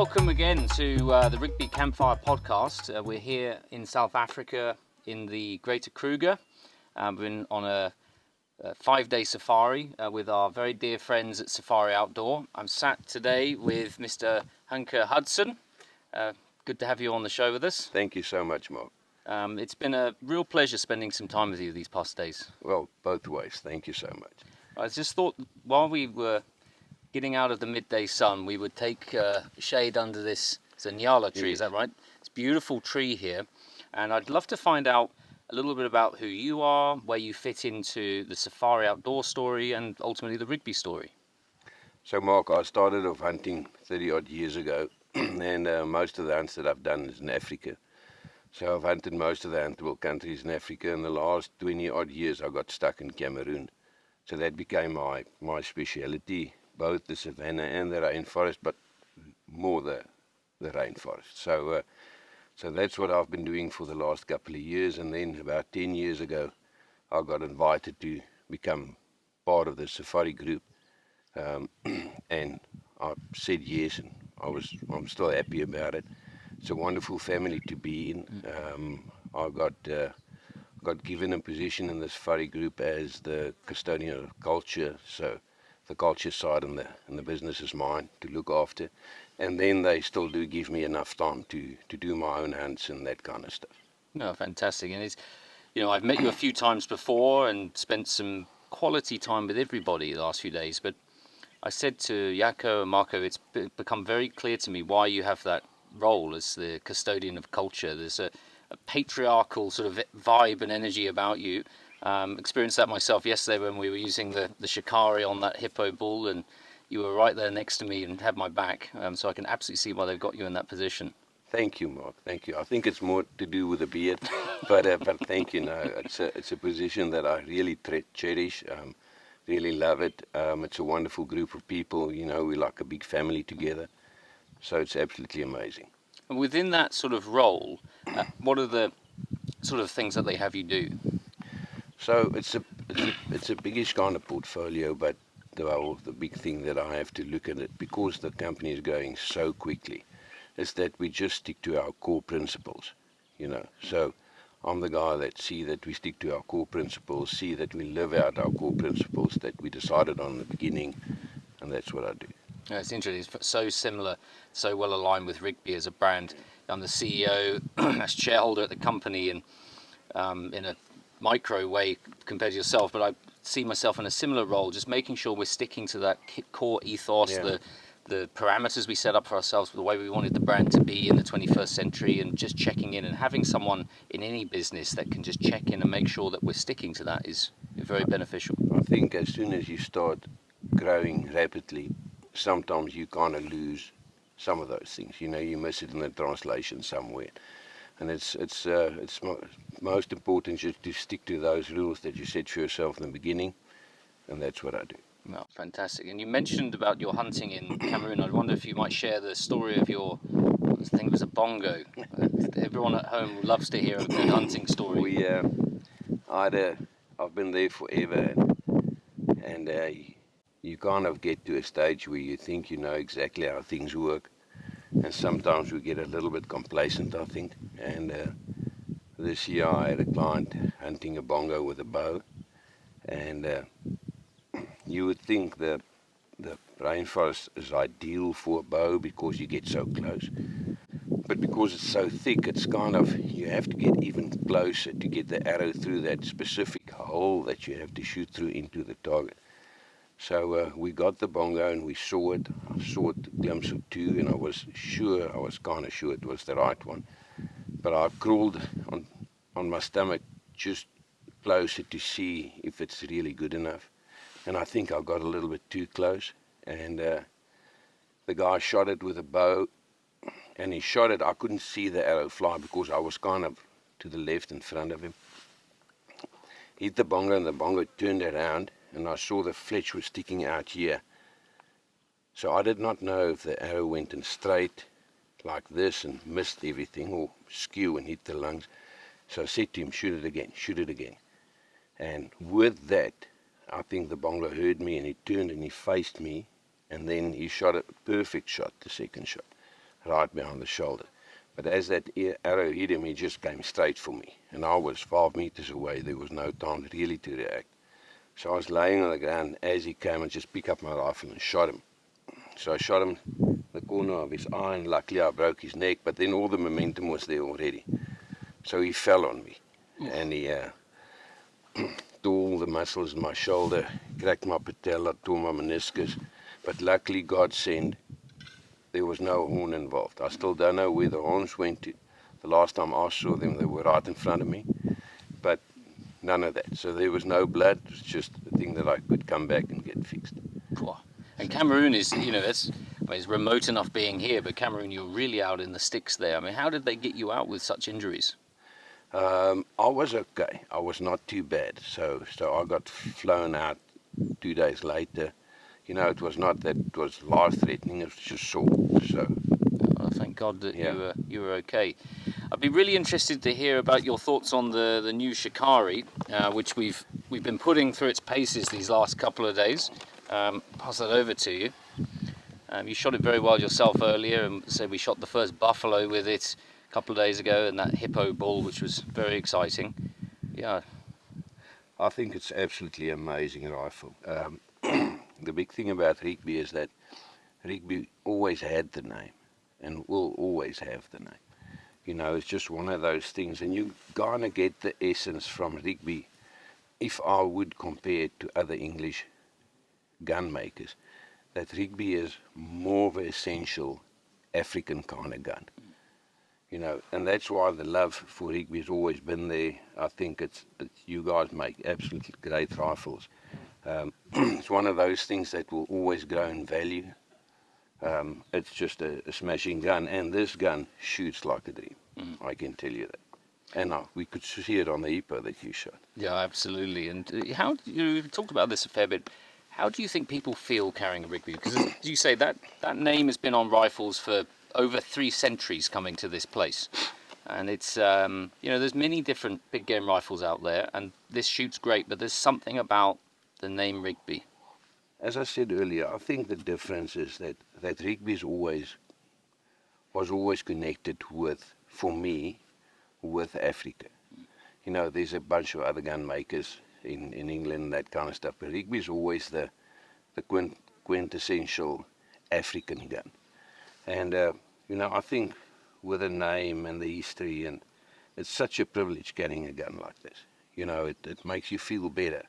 welcome again to the Rigby Campfire Podcast. We're here in South Africa in the greater Kruger. We've been on a 5-day safari with our very dear friends at Safari Outdoor. I'm sat today with Mr. Hancke Hudson. Good to have you on the show with us. Thank you so much, Mark. It's been a real pleasure spending some time with you these past days. Well, both ways. Thank you so much. I just thought while we were getting out of the midday sun, we would take shade under this Nyala tree, yes. Is that right? It's a beautiful tree here, and I'd love to find out a little bit about who you are, where you fit into the Safari Outdoor story, and ultimately the Rigby story. So, Mark, I started off hunting 30-odd years ago, and most of the hunts that I've done is in Africa. So I've hunted most of the huntable countries in Africa. In the last 20-odd years, I got stuck in Cameroon. So that became my speciality, both the savanna and the rainforest, but more the rainforest. So that's what I've been doing for the last couple of years. And then about 10 years ago, I got invited to become part of the safari group. And I said yes, and I'm still happy about it. It's a wonderful family to be in. I got given a position in the safari group as the custodian of culture, so the culture side and the business is mine to look after. And then they still do give me enough time to do my own hunts and that kind of stuff. No, fantastic. And it's, I've met you a few times before and spent some quality time with everybody the last few days, but I said to Jaco and Marco, it's become very clear to me why you have that role as the custodian of culture. There's a patriarchal sort of vibe and energy about you. Experienced that myself yesterday when we were using the Shakari on that hippo bull, and you were right there next to me and had my back. So I can absolutely see why they've got you in that position. Thank you, Mark. Thank you. I think it's more to do with the beard, but thank you. No, it's a position that I really cherish. Really love it. It's a wonderful group of people. We're like a big family together. So it's absolutely amazing. And within that sort of role, what are the sort of things that they have you do? So it's a biggish kind of portfolio, but the big thing that I have to look at it, because the company is growing so quickly, is that we just stick to our core principles, So I'm the guy that see that we stick to our core principles, see that we live out our core principles that we decided on in the beginning, and that's what I do. Yeah, it's interesting. It's so similar, so well aligned with Rigby as a brand. I'm the CEO, as shareholder at the company, and in a micro way compared to yourself, but I see myself in a similar role, just making sure we're sticking to that core ethos, the parameters we set up for ourselves, the way we wanted the brand to be in the 21st century, and just checking in and having someone in any business that can just check in and make sure that we're sticking to that is very beneficial. I think as soon as you start growing rapidly, sometimes you kind of lose some of those things. You miss it in the translation somewhere. And it's most important just to stick to those rules that you set for yourself in the beginning, and that's what I do. Well, fantastic. And you mentioned about your hunting in Cameroon. I wonder if you might share the story of your, I think it was a bongo. Everyone at home loves to hear a good hunting story. I've been there forever, and you kind of get to a stage where you think you know exactly how things work, and sometimes we get a little bit complacent, I think. And this year I had a client hunting a bongo with a bow, and you would think the rainforest is ideal for a bow because you get so close. But because it's so thick, it's kind of, you have to get even closer to get the arrow through that specific hole that you have to shoot through into the target. So we got the bongo and we saw it. I saw it a glimpse or two, and I was kind of sure it was the right one. But I crawled on my stomach just closer to see if it's really good enough. And I think I got a little bit too close. And the guy shot it with a bow, and he shot it. I couldn't see the arrow fly because I was kind of to the left in front of him. Hit the bongo, and the bongo turned around, and I saw the fletch was sticking out here. So I did not know if the arrow went in straight like this and missed everything, or skew and hit the lungs. So I said to him, shoot it again. And with that, I think the bongo heard me, and he turned and he faced me, and then he shot a perfect shot, the second shot. right behind the shoulder. But as that arrow hit him, he just came straight for me. And I was 5 meters away. There was no time really to react. So I was laying on the ground. As he came, I just picked up my rifle and shot him. So I shot him in the corner of his eye, and luckily I broke his neck, but then all the momentum was there already. So he fell on me, and he tore all the muscles in my shoulder, cracked my patella, tore my meniscus. But luckily, God sent, there was no horn involved. I still don't know where the horns went to. The last time I saw them, they were right in front of me, but none of that. So there was no blood. It was just a thing that I could come back and get fixed. Cool. And Cameroon is, it's remote enough being here, but Cameroon, you're really out in the sticks there. I mean, how did they get you out with such injuries? I was okay. I was not too bad. So I got flown out 2 days later. It was not that it was life-threatening. It was just sore. So, thank God that you were okay. I'd be really interested to hear about your thoughts on the new Shakari, which we've been putting through its paces these last couple of days. Pass that over to you. You shot it very well yourself earlier, and said we shot the first buffalo with it a couple of days ago, and that hippo bull, which was very exciting. Yeah. I think it's absolutely amazing rifle. The big thing about Rigby is that Rigby always had the name and will always have the name. It's just one of those things, and you kind of get the essence from Rigby. If I would compare it to other English gun makers, that Rigby is more of an essential African kind of gun. And that's why the love for Rigby has always been there. I think it's you guys make absolutely great rifles. It's one of those things that will always grow in value. It's just a smashing gun, and this gun shoots like a dream. I can tell you that. And we could see it on the hippo that you shot. Yeah, absolutely. And how you talked about this a fair bit. How do you think people feel carrying a Rigby? Because as you say, that name has been on rifles for over 3 centuries coming to this place. And it's, there's many different big game rifles out there, and this shoots great, but there's something about the name Rigby. As I said earlier, I think the difference is that Rigby was always connected with, for me, with Africa. There's a bunch of other gun makers in England, that kind of stuff, but Rigby is always the quintessential African gun. And, I think with the name and the history, and it's such a privilege carrying a gun like this. It makes you feel better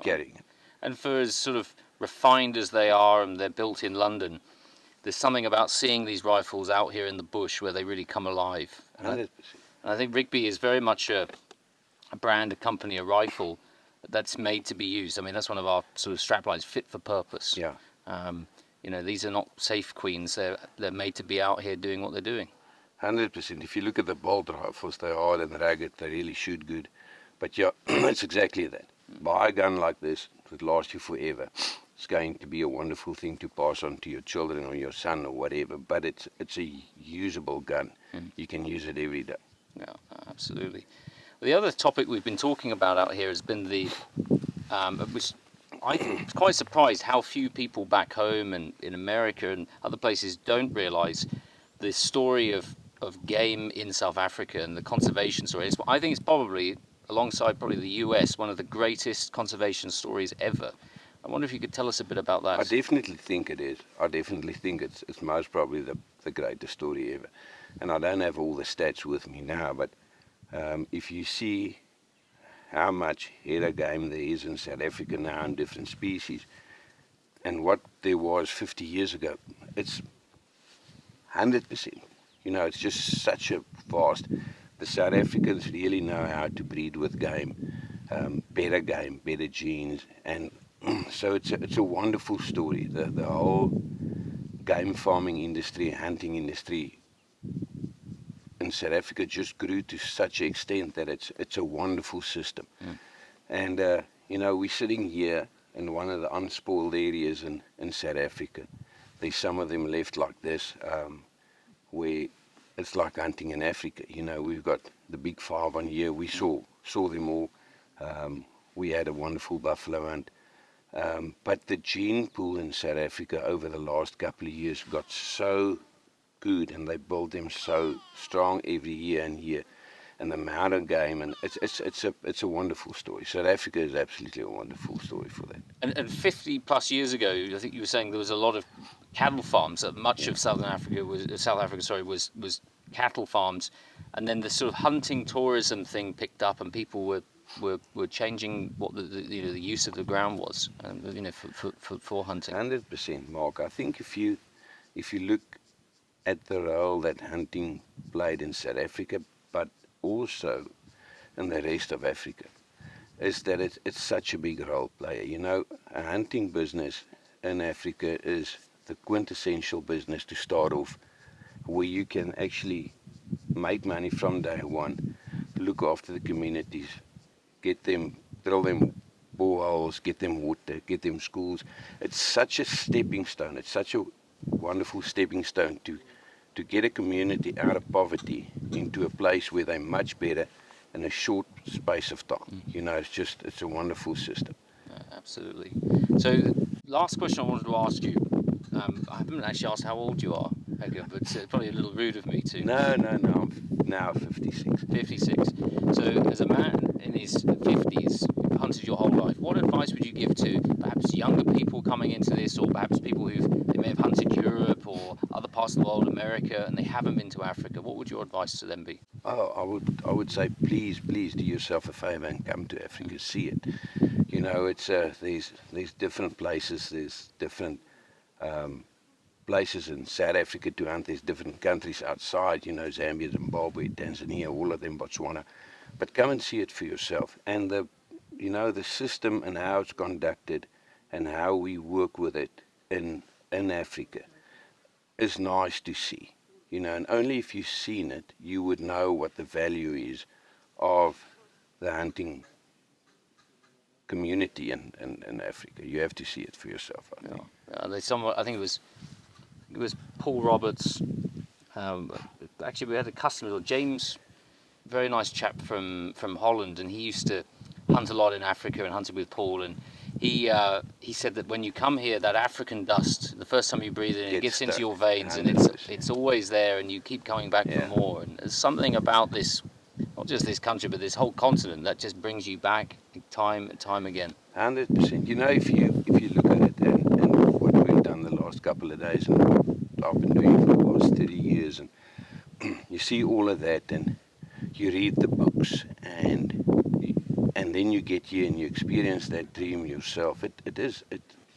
carrying it. And for as sort of refined as they are, and they're built in London, there's something about seeing these rifles out here in the bush where they really come alive. 100%. And I think Rigby is very much a brand, a company, a rifle that's made to be used. I mean, that's one of our sort of straplines, fit for purpose. Yeah. These are not safe queens. They're made to be out here doing what they're doing. 100%. If you look at the bolt rifles, they're hard and ragged. They really shoot good. But yeah, it's exactly that. Buy a gun like this, it would last you forever. It's going to be a wonderful thing to pass on to your children or your son or whatever. But it's a usable gun. You can use it every day. Yeah, absolutely. The other topic we've been talking about out here has been which I was quite surprised how few people back home and in America and other places don't realise the story of game in South Africa and the conservation story. I think it's probably, alongside probably the US, one of the greatest conservation stories ever. I wonder if you could tell us a bit about that. I definitely think it is. I definitely think it's most probably the greatest story ever. And I don't have all the stats with me now, but if you see how much hare game there is in South Africa now in different species, and what there was 50 years ago, it's 100%. It's just such a vast. The South Africans really know how to breed with game, better genes, and so it's a wonderful story. The whole game farming industry, hunting industry in South Africa just grew to such an extent that it's a wonderful system. And we're sitting here in one of the unspoiled areas in South Africa. There's some of them left like this, where it's like hunting in Africa. We've got the big 5 on here. We saw them all. We had a wonderful buffalo hunt. But the gene pool in South Africa over the last couple of years got so good, and they build them so strong every year and year. And the mountain game, and it's a wonderful story. South Africa is absolutely a wonderful story for that. And 50 plus years ago, I think you were saying there was a lot of cattle farms. Much of South Africa was cattle farms, and then the sort of hunting tourism thing picked up, and people were changing what the use of the ground was, for hunting. 100%, Mark. I think if you look at the role that hunting played in South Africa, but also in the rest of Africa, is that it's such a big role player. You know, a hunting business in Africa is the quintessential business to start off, where you can actually make money from day one, look after the communities, drill them boreholes, get them water, get them schools. It's such a stepping stone. It's such a wonderful stepping stone to get a community out of poverty into a place where they're much better in a short space of time. You know, it's a wonderful system. Absolutely. So, last question I wanted to ask you. I haven't actually asked how old you are, Hancke, but it's probably a little rude of me to. No. I'm now 56. 56. So, as a man in his 50s, you've hunted your whole life. What advice would you give to perhaps younger people coming into this, or perhaps people they may have hunted Europe or other parts of the world, America, and they haven't been to Africa? What would your advice to them be? Oh, I would say please do yourself a favor and come to Africa, see it. You know, it's there's different places, there's different places in South Africa to hunt. There's different countries outside, you know, Zambia, Zimbabwe, Tanzania, all of them, Botswana. But come and see it for yourself. And the system and how it's conducted and how we work with it in Africa is nice to see. You know, and only if you've seen it, you would know what the value is of the hunting community in Africa. You have to see it for yourself, I think. I think it was Paul Roberts. Actually, we had a customer, James, very nice chap from Holland, and he used to hunt a lot in Africa and hunted with Paul. And he said that when you come here, that African dust, the first time you breathe it, it gets into your veins, 100%. And it's always there, and you keep coming back for more. And there's something about this, not just this country, but this whole continent that just brings you back time and time again. 100%. You know, if you look at it and what we've done the last couple of days, and what I've been doing for the last 30 years, and you see all of that, and you read the books, and then you get here and you experience that dream yourself.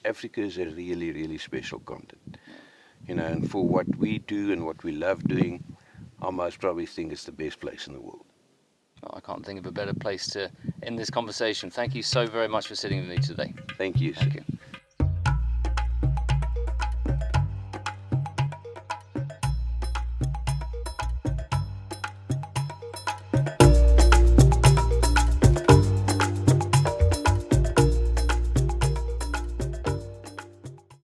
Africa is a really, really special continent. You know, and for what we do and what we love doing, I most probably think it's the best place in the world. Oh, I can't think of a better place to end this conversation. Thank you so very much for sitting with me today. Thank you. Thank you.